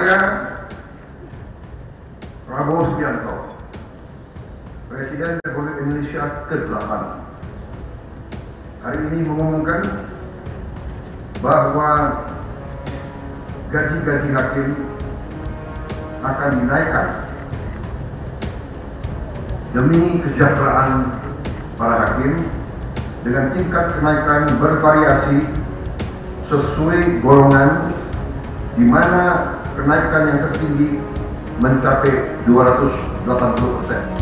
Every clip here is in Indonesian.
Saya Prabowo Subianto, Presiden Republik Indonesia ke-8, hari ini mengumumkan bahwa gaji-gaji hakim akan dinaikkan demi kesejahteraan para hakim dengan tingkat kenaikan bervariasi sesuai golongan, di mana kenaikan yang tertinggi mencapai 280%.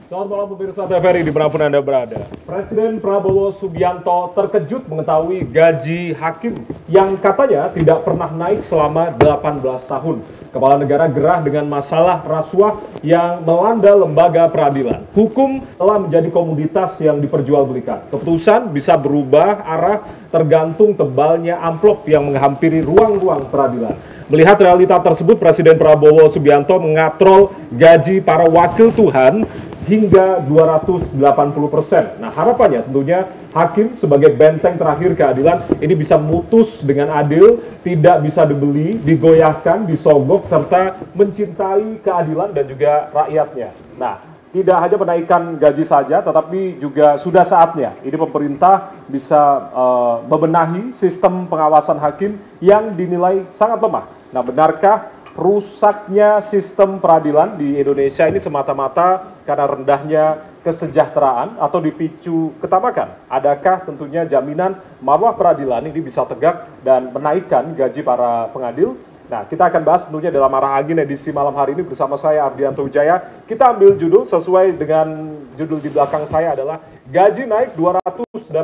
Selamat malam pemirsa TVRI dimanapun Anda berada. Presiden Prabowo Subianto terkejut mengetahui gaji hakim yang katanya tidak pernah naik selama 18 tahun. Kepala negara gerah dengan masalah rasuah yang melanda lembaga peradilan. Hukum telah menjadi komoditas yang diperjualbelikan. Keputusan bisa berubah arah tergantung tebalnya amplop yang menghampiri ruang-ruang peradilan. Melihat realita tersebut, Presiden Prabowo Subianto mengatrol gaji para wakil Tuhan hingga 280%. Nah, harapannya tentunya hakim sebagai benteng terakhir keadilan ini bisa memutus dengan adil, tidak bisa dibeli, digoyahkan, disogok, serta mencintai keadilan dan juga rakyatnya. Nah, tidak hanya menaikkan gaji saja, tetapi juga sudah saatnya ini pemerintah bisa membenahi sistem pengawasan hakim yang dinilai sangat lemah. Nah, benarkah rusaknya sistem peradilan di Indonesia ini semata-mata karena rendahnya kesejahteraan atau dipicu ketamakan? Adakah tentunya jaminan marwah peradilan ini bisa tegak dan menaikkan gaji para pengadil? Nah, kita akan bahas tentunya dalam arah angin edisi malam hari ini bersama saya Ardianto Wijaya. Kita ambil judul sesuai dengan judul di belakang saya adalah gaji naik 280%,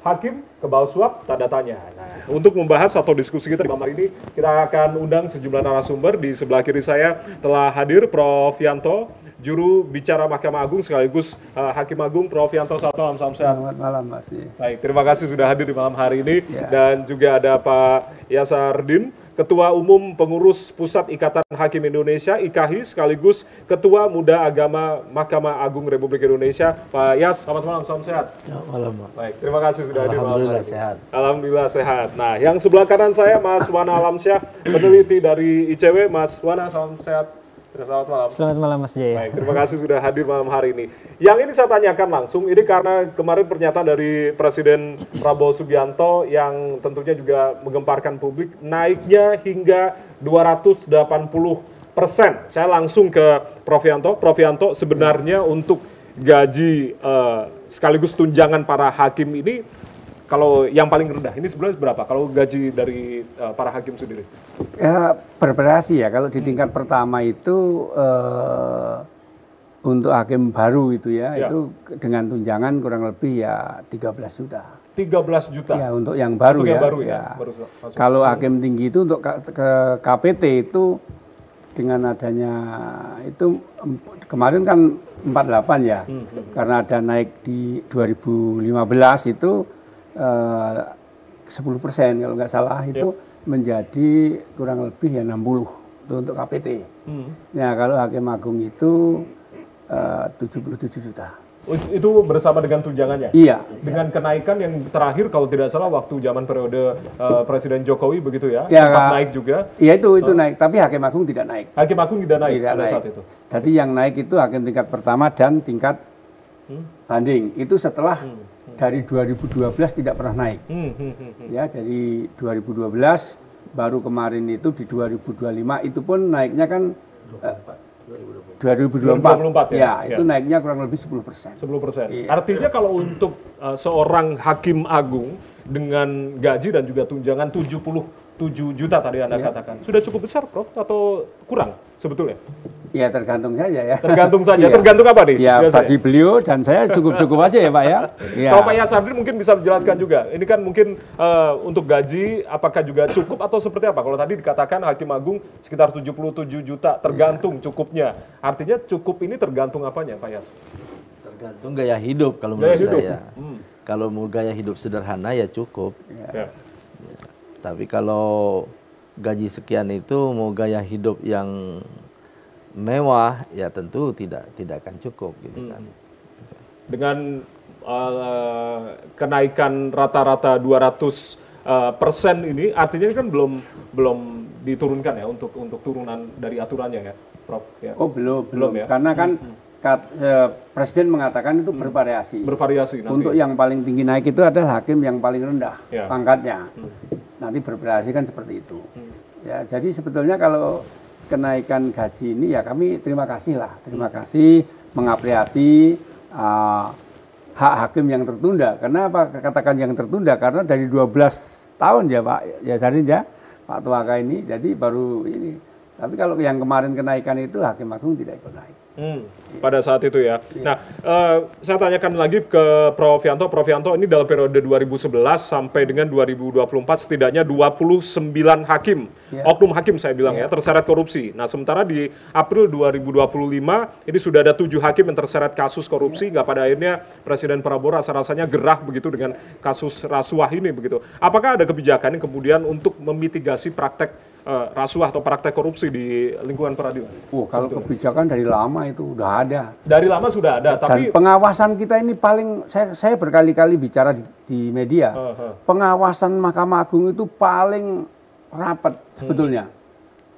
hakim kebal suap tanda tanya. Nah, untuk membahas atau diskusi kita di malam hari ini, kita akan undang sejumlah narasumber. Di sebelah kiri saya telah hadir Prof. Yanto, juru bicara Mahkamah Agung sekaligus Hakim Agung. Prof. Yanto, selamat malam, salam sehat. Selamat malam, Mas. Baik, terima kasih sudah hadir di malam hari ini. Ya. Dan juga ada Pak Yasardin, Ketua Umum Pengurus Pusat Ikatan Hakim Indonesia, IKHI, sekaligus Ketua Muda Agama Mahkamah Agung Republik Indonesia. Pak Yas, selamat malam, salam sehat. Selamat malam, Pak. Baik, terima kasih sudah hadir malam hari Alhamdulillah ini. sehat. Alhamdulillah sehat. Nah, yang sebelah kanan saya Mas Wana Alamsyah, peneliti dari ICW. Mas Wana, salam sehat. Selamat malam. Selamat malam Mas Jaya. Baik, terima kasih sudah hadir malam hari ini. Yang ini saya tanyakan langsung, ini karena kemarin pernyataan dari Presiden Prabowo Subianto yang tentunya juga menggemparkan publik, naiknya hingga 280%. Saya langsung ke Prof. Yanto. Prof. Yanto, sebenarnya untuk gaji sekaligus tunjangan para hakim ini Kalau yang paling rendah ini sebenarnya berapa? Kalau gaji dari para hakim sendiri? Ya bervariasi ya. Kalau di tingkat pertama itu untuk hakim baru itu ya, itu dengan tunjangan kurang lebih ya 13 juta. 13 juta? Ya untuk yang baru untuk ya. Yang baru ya. Baru kalau hakim tinggi itu untuk ke KPT itu dengan adanya itu kemarin kan 48 ya. Karena ada naik di 2015 itu 10% kalau nggak salah itu menjadi kurang lebih ya 60 itu untuk KPT. Ya kalau hakim agung itu 77 juta. Itu bersama dengan tunjangannya? Iya. Dengan kenaikan yang terakhir kalau tidak salah waktu zaman periode Presiden Jokowi begitu ya? Ya sempat naik juga? Iya itu naik, tapi hakim agung tidak naik. Hakim agung tidak naik tidak pada naik. saat itu? Jadi yang naik itu hakim tingkat pertama dan tingkat banding. Itu setelah dari 2012 tidak pernah naik. Ya, dari 2012 baru kemarin itu di 2025 itu pun naiknya kan 2024 ya, itu naiknya kurang lebih 10%. 10%. Iya. Artinya kalau untuk seorang hakim agung dengan gaji dan juga tunjangan 77 juta tadi Anda katakan, sudah cukup besar Prof atau kurang sebetulnya? Ya tergantung saja ya. Tergantung saja, Iya. tergantung apa nih? Ya biasanya? bagi beliau dan saya cukup-cukup aja ya Pak ya. Ya. Kalau Pak Yasardin mungkin bisa menjelaskan juga, ini kan mungkin untuk gaji apakah juga cukup atau seperti apa? Kalau tadi dikatakan Hakim Agung sekitar 77 juta, tergantung cukupnya. Artinya cukup ini tergantung apanya Pak Yas? Tergantung gaya hidup kalau menurut saya. Kalau mau gaya hidup sederhana ya cukup. Ya. Tapi kalau gaji sekian itu mau gaya hidup yang mewah ya tentu tidak akan cukup gitu kan. Dengan kenaikan rata-rata 200% ini artinya kan belum diturunkan ya untuk turunan dari aturannya ya, Prof. Ya. Oh belum ya. Karena kan Presiden mengatakan itu bervariasi. Bervariasi nanti. Untuk yang paling tinggi naik itu adalah hakim yang paling rendah pangkatnya. Nanti bervariasi kan seperti itu. Ya, jadi sebetulnya kalau kenaikan gaji ini ya kami terima kasih lah, terima kasih mengapresiasi hak hakim yang tertunda. Karena apa katakan yang tertunda? Karena dari 12 tahun ya Pak, ya jadi ya Pak Tuaka ini jadi baru ini. Tapi kalau yang kemarin kenaikan itu hakim agung tidak ikut naik. Pada saat itu ya. Nah, saya tanyakan lagi ke Prof Yanto. Prof Yanto, ini dalam periode 2011 sampai dengan 2024 setidaknya 29 hakim, oknum hakim saya bilang ya, terseret korupsi. Nah, sementara di April 2025 ini sudah ada 7 hakim yang terseret kasus korupsi. Nggak pada akhirnya Presiden Prabowo rasa-rasanya gerah begitu dengan kasus rasuah ini begitu. Apakah ada kebijakan yang kemudian untuk memitigasi praktek rasuah atau praktek korupsi di lingkungan peradilan? Kalau kebijakan dari lama itu udah ada. Dari lama sudah ada, tapi dan pengawasan kita ini paling saya berkali-kali bicara di media. Pengawasan Mahkamah Agung itu paling rapat sebetulnya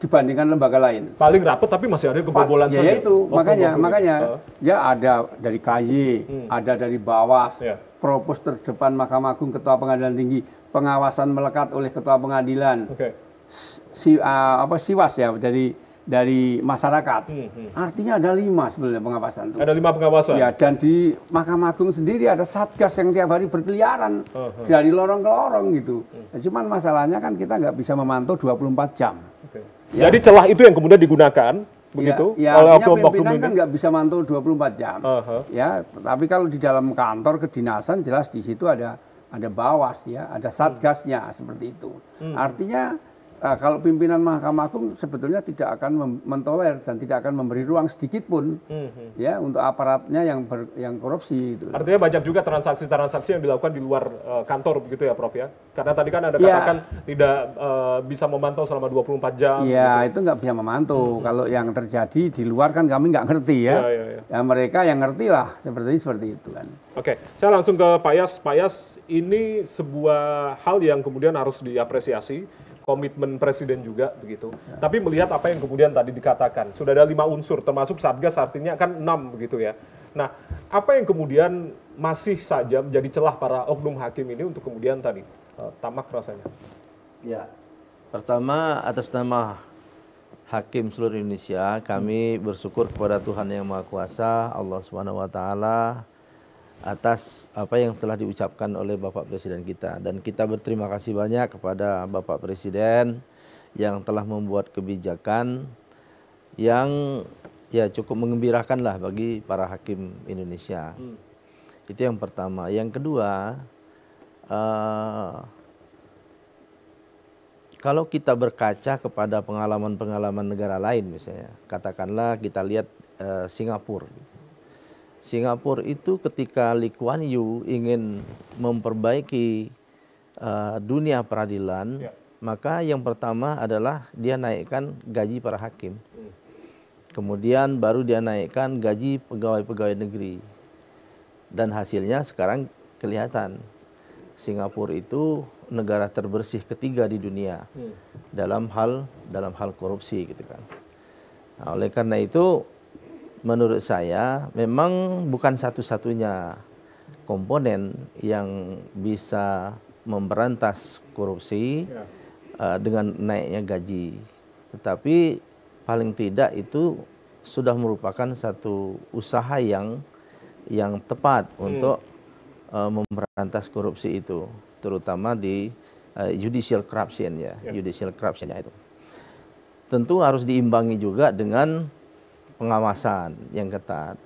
dibandingkan lembaga lain. Paling rapat tapi masih ada kebobolan saja. Ya itu makanya ya ada dari KY, ada dari Bawas, propos terdepan Mahkamah Agung, Ketua Pengadilan Tinggi, pengawasan melekat oleh Ketua Pengadilan. Siwas ya dari masyarakat. Artinya ada 5 sebenarnya pengawasan itu. Ada 5 pengawasan. Ya, dan di Mahkamah Agung sendiri ada satgas yang tiap hari berkeliaran dari lorong ke lorong gitu. Cuman masalahnya kan kita nggak bisa memantau 24 jam. Ya. Jadi celah itu yang kemudian digunakan begitu oleh pimpinan kan nggak bisa mantau 24 jam. Ya, tapi kalau di dalam kantor kedinasan jelas di situ ada Bawas ya, ada satgasnya seperti itu. Artinya kalau pimpinan Mahkamah Agung sebetulnya tidak akan mentoler dan tidak akan memberi ruang sedikit pun ya untuk aparatnya yang korupsi. Gitu. Artinya banyak juga transaksi-transaksi yang dilakukan di luar kantor begitu ya Prof ya? Karena tadi kan Anda katakan tidak bisa memantau selama 24 jam. Iya, gitu. itu nggak bisa memantau. Kalau yang terjadi di luar kan kami nggak ngerti ya. Ya mereka yang ngerti lah seperti itu kan. Oke, saya langsung ke Pak Yas. Pak Yas, ini sebuah hal yang kemudian harus diapresiasi. Komitmen Presiden juga begitu. Tapi melihat apa yang kemudian tadi dikatakan, sudah ada 5 unsur, termasuk Satgas artinya kan 6 begitu ya. Nah, apa yang kemudian masih saja menjadi celah para oknum hakim ini untuk kemudian tadi tamak rasanya? Ya, pertama atas nama hakim seluruh Indonesia, kami bersyukur kepada Tuhan Yang Maha Kuasa, Allah Subhanahu Wa Taala, atas apa yang telah diucapkan oleh Bapak Presiden kita. Dan kita berterima kasih banyak kepada Bapak Presiden yang telah membuat kebijakan yang ya cukup mengembirakan lah bagi para hakim Indonesia. Itu yang pertama. Yang kedua, kalau kita berkaca kepada pengalaman-pengalaman negara lain misalnya, katakanlah kita lihat Singapura. Singapura itu ketika Lee Kuan Yew ingin memperbaiki dunia peradilan, maka yang pertama adalah dia naikkan gaji para hakim. Kemudian baru dia naikkan gaji pegawai-pegawai negeri. Dan hasilnya sekarang kelihatan. Singapura itu negara terbersih ketiga di dunia dalam hal korupsi gitu kan. Nah, oleh karena itu menurut saya memang bukan satu-satunya komponen yang bisa memberantas korupsi dengan naiknya gaji. Tetapi paling tidak itu sudah merupakan satu usaha yang tepat untuk memberantas korupsi itu, terutama di judicial corruption ya, judicial corruption itu. Tentu harus diimbangi juga dengan pengawasan yang ketat.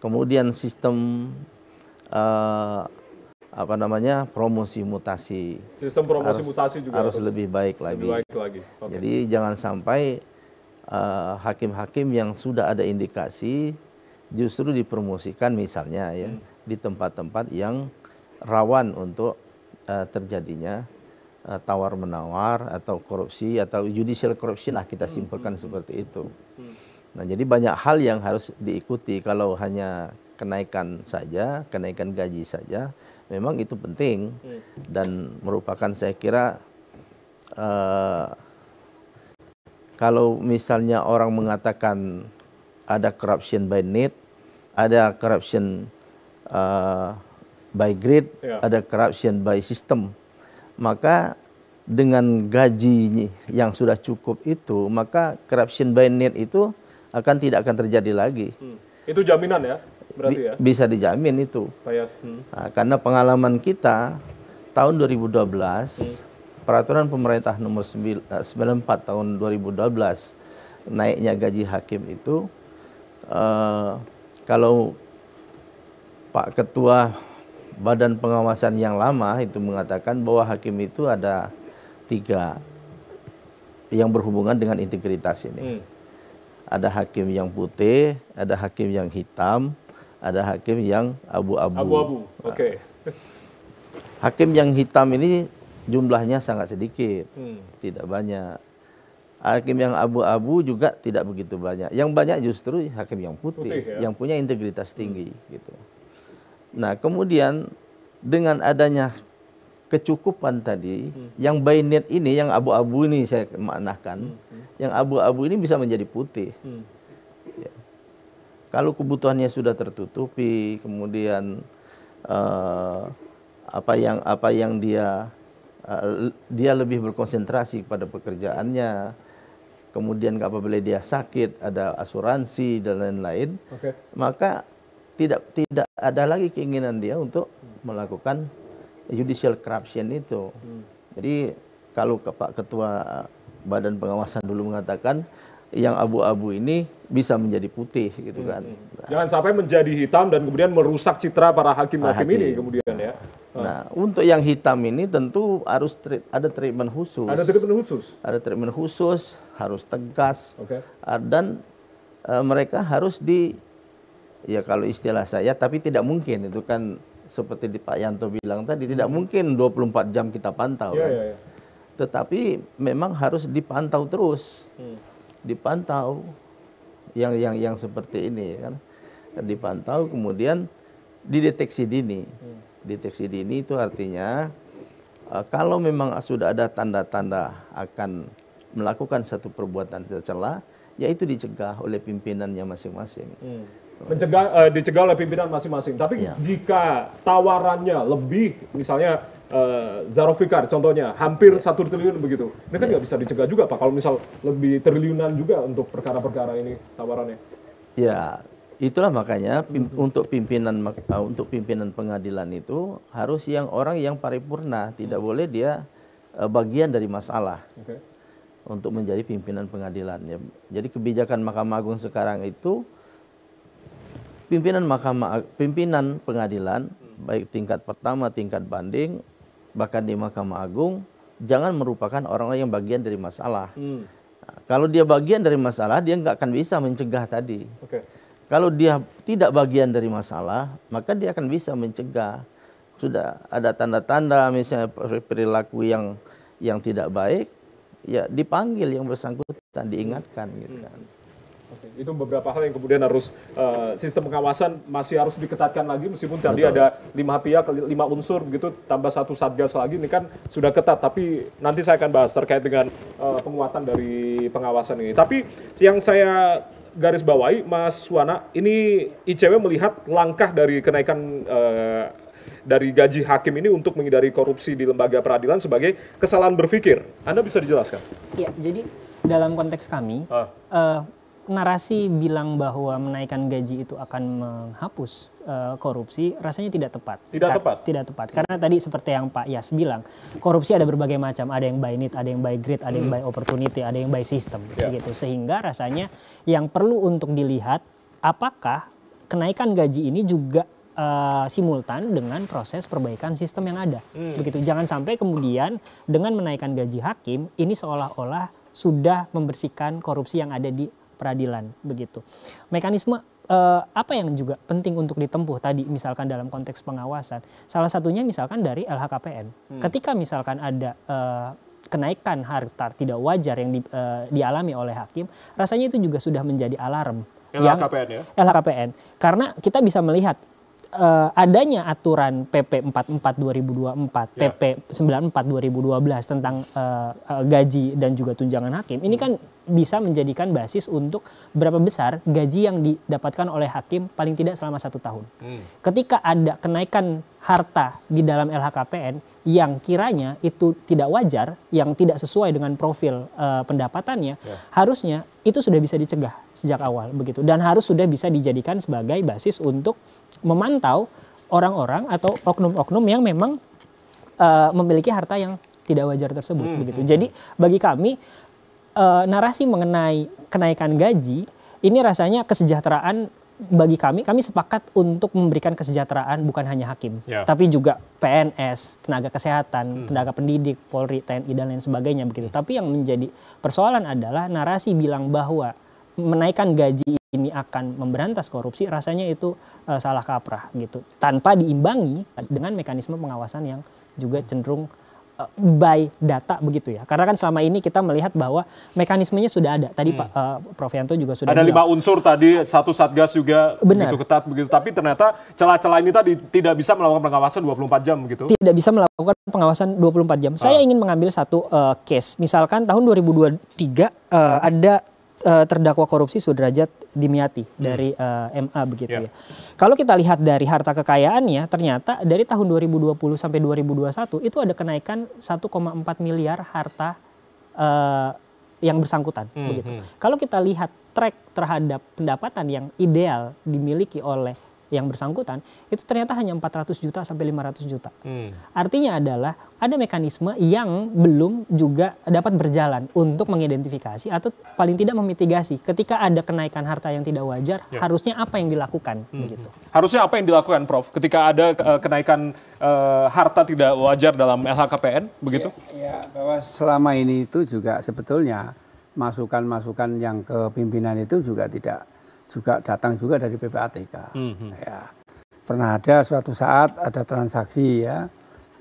Kemudian sistem promosi mutasi. Sistem promosi mutasi juga harus lebih baik lagi. Okay. Jadi jangan sampai hakim-hakim yang sudah ada indikasi justru dipromosikan misalnya ya di tempat-tempat yang rawan untuk terjadinya tawar-menawar atau korupsi atau judicial corruption lah kita simpulkan seperti itu. Nah, jadi banyak hal yang harus diikuti. Kalau hanya kenaikan saja, kenaikan gaji saja, memang itu penting dan merupakan saya kira kalau misalnya orang mengatakan ada corruption by need, ada corruption by grade, ada corruption by system. Maka dengan gaji yang sudah cukup itu, maka corruption by need itu tidak akan terjadi lagi. Itu jaminan ya, berarti ya? Bisa dijamin itu. Nah, karena pengalaman kita tahun 2012, peraturan pemerintah nomor 94 tahun 2012 naiknya gaji hakim itu, kalau Pak Ketua Badan Pengawasan yang lama itu mengatakan bahwa hakim itu ada 3 yang berhubungan dengan integritas ini. Ada hakim yang putih, ada hakim yang hitam, ada hakim yang abu-abu. Abu-abu, oke. Hakim yang hitam ini jumlahnya sangat sedikit, tidak banyak. Hakim yang abu-abu juga tidak begitu banyak. Yang banyak justru hakim yang putih yang punya integritas tinggi gitu. Nah, kemudian dengan adanya kecukupan tadi, yang by need ini, yang abu-abu ini saya maknakan, yang abu-abu ini bisa menjadi putih. Ya. Kalau kebutuhannya sudah tertutupi, kemudian apa yang dia lebih berkonsentrasi pada pekerjaannya, kemudian apabila dia sakit ada asuransi dan lain-lain, maka tidak ada lagi keinginan dia untuk melakukan judicial corruption itu. Jadi kalau Pak Ketua Badan Pengawasan dulu mengatakan yang abu-abu ini bisa menjadi putih gitu kan. Jangan sampai menjadi hitam dan kemudian merusak citra para hakim-hakim ini kemudian ya. Nah, untuk yang hitam ini tentu harus ada treatment khusus. Ada treatment khusus? Ada treatment khusus, harus tegas. Dan mereka harus ya kalau istilah saya, tapi tidak mungkin itu kan seperti Pak Yanto bilang tadi, tidak mungkin 24 jam kita pantau. Tetapi memang harus dipantau terus. Dipantau yang seperti ini kan. Dipantau kemudian dideteksi dini. Deteksi dini itu artinya kalau memang sudah ada tanda-tanda akan melakukan satu perbuatan tercela, yaitu dicegah oleh pimpinannya masing-masing. Dicegah oleh pimpinan masing-masing. Tapi jika tawarannya lebih, misalnya Zarofikar contohnya hampir 1 triliun begitu, ini kan nggak bisa dicegah juga Pak. Kalau misal lebih triliunan juga untuk perkara-perkara ini tawarannya. Ya, Itulah makanya untuk pimpinan pengadilan itu harus orang yang paripurna, tidak boleh dia bagian dari masalah untuk menjadi pimpinan pengadilan. Ya. Jadi kebijakan Mahkamah Agung sekarang itu pimpinan pengadilan baik tingkat pertama, tingkat banding, bahkan di Mahkamah Agung jangan merupakan orang-orang yang bagian dari masalah. Nah, kalau dia bagian dari masalah, dia nggak akan bisa mencegah tadi. Kalau dia tidak bagian dari masalah, maka dia akan bisa mencegah. Sudah ada tanda-tanda misalnya perilaku yang tidak baik, ya dipanggil yang bersangkutan, diingatkan gitu kan. Itu beberapa hal yang kemudian harus sistem pengawasan masih harus diketatkan lagi, meskipun tadi ada 5 pihak, 5 unsur begitu, tambah 1 satgas lagi, ini kan sudah ketat. Tapi nanti saya akan bahas terkait dengan penguatan dari pengawasan ini. Tapi yang saya garis bawahi, Mas Wana, ini ICW melihat langkah dari kenaikan dari gaji hakim ini untuk menghindari korupsi di lembaga peradilan sebagai kesalahan berpikir. Anda bisa dijelaskan? Ya, jadi dalam konteks kami, narasi bilang bahwa menaikkan gaji itu akan menghapus korupsi rasanya tidak tepat. Tidak tepat. Karena tadi seperti yang Pak Yas bilang, korupsi ada berbagai macam. Ada yang by need, ada yang by greed, ada yang by opportunity, ada yang by system. Gitu. Sehingga rasanya yang perlu untuk dilihat apakah kenaikan gaji ini juga simultan dengan proses perbaikan sistem yang ada. Begitu. Jangan sampai kemudian dengan menaikkan gaji hakim ini seolah-olah sudah membersihkan korupsi yang ada di peradilan, begitu. Mekanisme apa yang juga penting untuk ditempuh tadi misalkan dalam konteks pengawasan, salah satunya misalkan dari LHKPN. Ketika misalkan ada kenaikan harta tidak wajar yang dialami oleh hakim, rasanya itu juga sudah menjadi alarm. LHKPN ya? LHKPN. Karena kita bisa melihat adanya aturan PP 44 2024, PP 94 2012 tentang gaji dan juga tunjangan hakim, ini kan bisa menjadikan basis untuk berapa besar gaji yang didapatkan oleh hakim paling tidak selama 1 tahun. Ketika ada kenaikan harta di dalam LHKPN yang kiranya itu tidak wajar, yang tidak sesuai dengan profil pendapatannya, harusnya itu sudah bisa dicegah sejak awal begitu, dan harus sudah bisa dijadikan sebagai basis untuk memantau orang-orang atau oknum-oknum yang memang memiliki harta yang tidak wajar tersebut begitu. Jadi bagi kami narasi mengenai kenaikan gaji ini rasanya kesejahteraan bagi kami sepakat untuk memberikan kesejahteraan bukan hanya hakim, tapi juga PNS, tenaga kesehatan, tenaga pendidik, Polri, TNI dan lain sebagainya begitu. Tapi yang menjadi persoalan adalah narasi bilang bahwa menaikkan gaji ini akan memberantas korupsi, rasanya itu salah kaprah gitu, tanpa diimbangi dengan mekanisme pengawasan yang juga cenderung by data begitu ya. Karena kan selama ini kita melihat bahwa mekanismenya sudah ada. Tadi Pak Prof Yanto juga sudah ada bilang. 5 unsur tadi, 1 satgas juga begitu ketat begitu. Tapi ternyata celah-celah ini tadi tidak bisa melakukan pengawasan 24 jam begitu. Tidak bisa melakukan pengawasan 24 jam. Saya ingin mengambil satu case. Misalkan tahun 2023 ada terdakwa korupsi Sudrajat Dimyati dari MA begitu ya. Kalau kita lihat dari harta kekayaannya, ternyata dari tahun 2020 sampai 2021 itu ada kenaikan 1,4 miliar harta yang bersangkutan begitu. Kalau kita lihat track terhadap pendapatan yang ideal dimiliki oleh yang bersangkutan, itu ternyata hanya 400 juta sampai 500 juta. Artinya adalah ada mekanisme yang belum juga dapat berjalan untuk mengidentifikasi atau paling tidak memitigasi ketika ada kenaikan harta yang tidak wajar, harusnya apa yang dilakukan begitu. Harusnya apa yang dilakukan Prof ketika ada kenaikan harta tidak wajar dalam LHKPN begitu? Ya, bahwa selama ini itu juga sebetulnya masukan-masukan yang ke pimpinan itu juga datang juga dari PPATK. Ya. Pernah ada suatu saat ada transaksi ya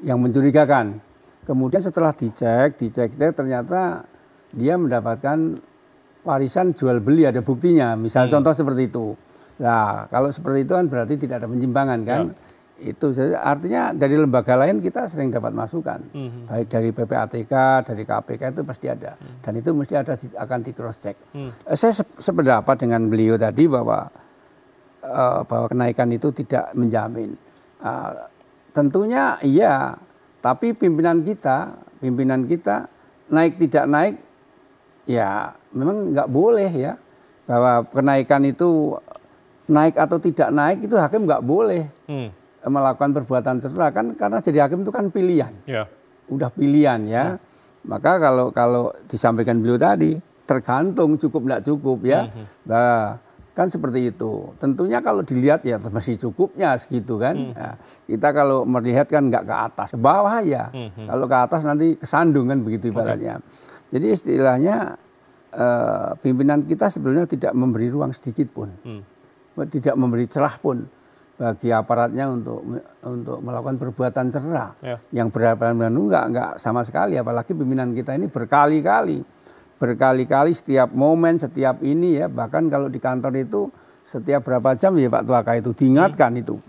yang mencurigakan. Kemudian setelah dicek ternyata dia mendapatkan warisan jual beli, ada buktinya. Misal contoh seperti itu. Nah, kalau seperti itu kan berarti tidak ada penyimpangan kan? Itu artinya dari lembaga lain kita sering dapat masukan, baik dari PPATK, dari KPK itu pasti ada, dan itu mesti akan di cross check. Saya sependapat dengan beliau tadi bahwa kenaikan itu tidak menjamin. Tentunya iya, tapi pimpinan kita naik tidak naik, ya memang nggak boleh ya, bahwa kenaikan itu naik atau tidak naik itu hakim nggak boleh melakukan perbuatan tercela kan, karena jadi hakim itu kan pilihan. Udah pilihan ya. Maka kalau disampaikan beliau tadi tergantung cukup nggak cukup ya. Nah, kan seperti itu. Tentunya kalau dilihat ya masih cukupnya segitu kan. Nah, kita kalau melihat kan nggak ke atas, ke bawah ya. Kalau ke atas nanti kesandung kan begitu ibaratnya. Jadi istilahnya pimpinan kita sebetulnya tidak memberi ruang sedikit pun, tidak memberi celah pun bagi aparatnya untuk melakukan perbuatan cerah. Yang berhadapan nggak sama sekali. Apalagi pimpinan kita ini berkali-kali setiap momen, setiap ini ya, bahkan kalau di kantor itu setiap berapa jam ya Pak Tuaka itu diingatkan itu.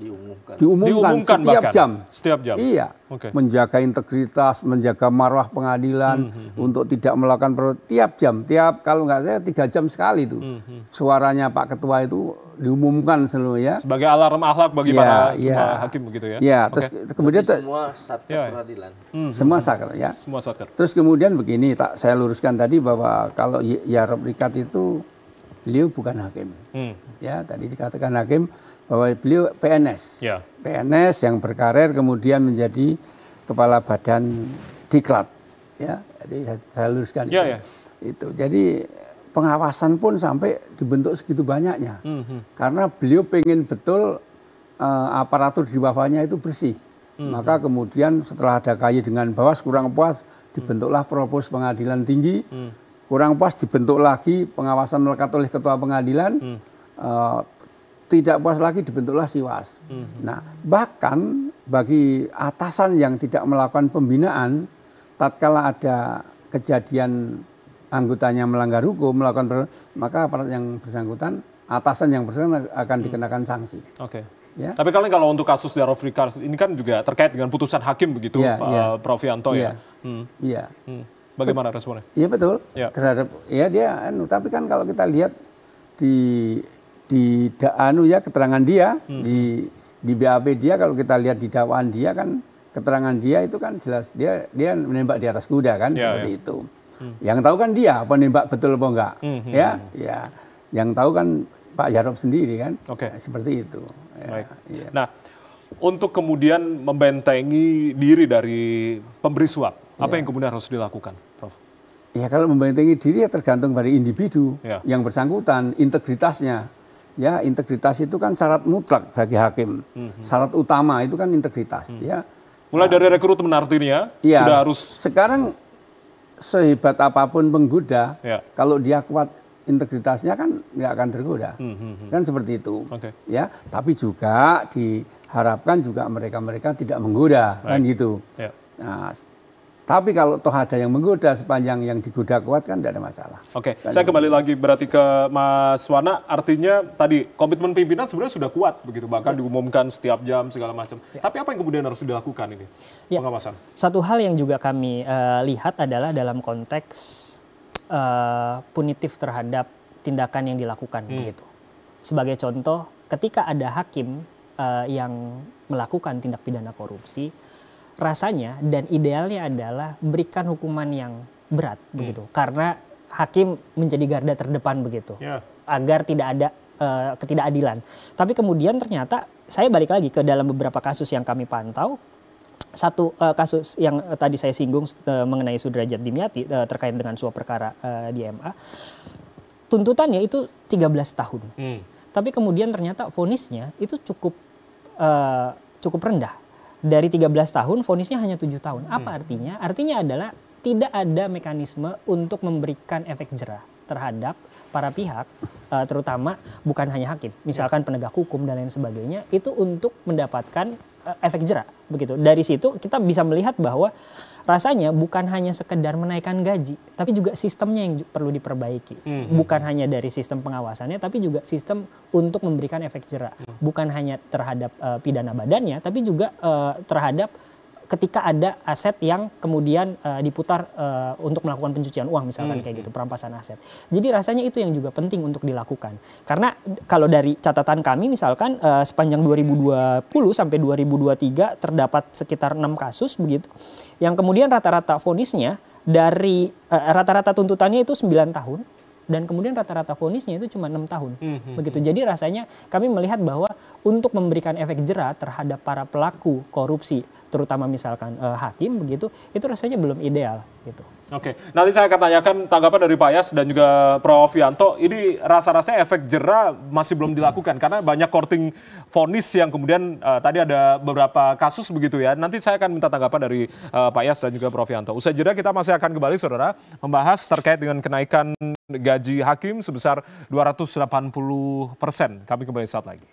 Diumumkan setiap jam. Iya. Menjaga integritas, menjaga marwah pengadilan untuk tidak melakukan tiap jam, kalau nggak saya 3 jam sekali itu. Suaranya Pak Ketua itu diumumkan selalu ya. Sebagai alarm akhlak bagi para semua hakim begitu ya. Iya, terus kemudian semua satker peradilan. Semua satker ya. Semua satker. Terus kemudian begini, saya luruskan tadi bahwa kalau Yarop Rikat itu beliau bukan hakim. Ya, tadi dikatakan hakim bahwa beliau PNS. PNS yang berkarir kemudian menjadi kepala badan diklat. Ya, jadi saya luruskan itu. Jadi pengawasan pun sampai dibentuk segitu banyaknya. Karena beliau pengen betul aparatur di bawahnya itu bersih. Maka kemudian setelah ada KY dengan Bawas kurang puas, dibentuklah Propos Pengadilan Tinggi. Kurang puas dibentuk lagi pengawasan melekat oleh ketua pengadilan, tidak puas lagi dibentuklah Siwas. Nah, bahkan bagi atasan yang tidak melakukan pembinaan, tatkala ada kejadian anggotanya melanggar hukum, maka aparat yang bersangkutan, atasan yang bersangkutan akan dikenakan sanksi. Ya. Tapi kalau untuk kasus Yarop Rikat ini kan juga terkait dengan putusan hakim begitu, Prof. Yanto ya. Iya. Bagaimana responnya? Iya betul. Terhadap dia tapi kan kalau kita lihat di keterangan dia di BAP dia, kalau kita lihat di dakwaan dia kan keterangan dia itu kan jelas dia menembak di atas kuda kan seperti itu. Yang tahu kan dia penembak betul apa enggak. Ya. Yang tahu kan Pak Yarop sendiri kan. Seperti itu. Baik. Nah, untuk kemudian membentengi diri dari pemberi suap, apa yang kemudian harus dilakukan, Prof? Ya kalau membentengi diri ya tergantung dari individu yang bersangkutan, integritasnya. Ya, integritas itu kan syarat mutlak bagi hakim. Syarat utama itu kan integritas. Ya. Mulai dari rekrutmen artinya sudah harus. Sekarang sehebat apapun penggoda, kalau dia kuat integritasnya kan nggak akan tergoda. Kan seperti itu. Ya, tapi juga diharapkan juga mereka tidak menggoda, kan gitu. Nah, tapi kalau toh ada yang menggoda sepanjang yang digoda kuat kan tidak ada masalah. Saya kembali lagi berarti ke Mas Wana, artinya tadi komitmen pimpinan sebenarnya sudah kuat begitu, bahkan diumumkan setiap jam segala macam. Tapi apa yang kemudian harus dilakukan ini pengawasan? Satu hal yang juga kami lihat adalah dalam konteks punitif terhadap tindakan yang dilakukan begitu. Sebagai contoh, ketika ada hakim yang melakukan tindak pidana korupsi, rasanya dan idealnya adalah berikan hukuman yang berat begitu, karena hakim menjadi garda terdepan begitu, agar tidak ada ketidakadilan. Tapi kemudian ternyata saya balik lagi ke dalam beberapa kasus yang kami pantau. Satu kasus yang tadi saya singgung mengenai Sudrajat Dimyati terkait dengan suap perkara di MA, tuntutannya itu 13 tahun. Tapi kemudian ternyata vonisnya itu cukup rendah. Dari 13 tahun, vonisnya hanya 7 tahun. Apa artinya? Artinya adalah tidak ada mekanisme untuk memberikan efek jera terhadap para pihak, terutama bukan hanya hakim. Misalkan penegak hukum dan lain sebagainya, itu untuk mendapatkan efek jera. Begitu. Dari situ kita bisa melihat bahwa rasanya bukan hanya sekedar menaikkan gaji, tapi juga sistemnya yang perlu diperbaiki. Bukan hanya dari sistem pengawasannya, tapi juga sistem untuk memberikan efek jera. Bukan hanya terhadap pidana badannya, tapi juga terhadap ketika ada aset yang kemudian diputar untuk melakukan pencucian uang, misalkan kayak gitu, perampasan aset. Jadi rasanya itu yang juga penting untuk dilakukan. Karena kalau dari catatan kami misalkan sepanjang 2020 sampai 2023 terdapat sekitar 6 kasus begitu, yang kemudian rata-rata vonisnya dari rata-rata tuntutannya itu 9 tahun, dan kemudian rata-rata vonisnya itu cuma 6 tahun. Begitu. Jadi rasanya kami melihat bahwa untuk memberikan efek jera terhadap para pelaku korupsi, terutama misalkan hakim begitu, itu rasanya belum ideal gitu. Oke, nanti saya akan tanyakan tanggapan dari Pak Yas dan juga Prof. Yanto. Ini rasa-rasanya efek jera masih belum dilakukan karena banyak courting vonis yang kemudian tadi ada beberapa kasus begitu ya. Nanti saya akan minta tanggapan dari Pak Yas dan juga Prof. Yanto. Usai jeda kita masih akan kembali saudara membahas terkait dengan kenaikan gaji hakim sebesar 280%. Kami kembali saat lagi.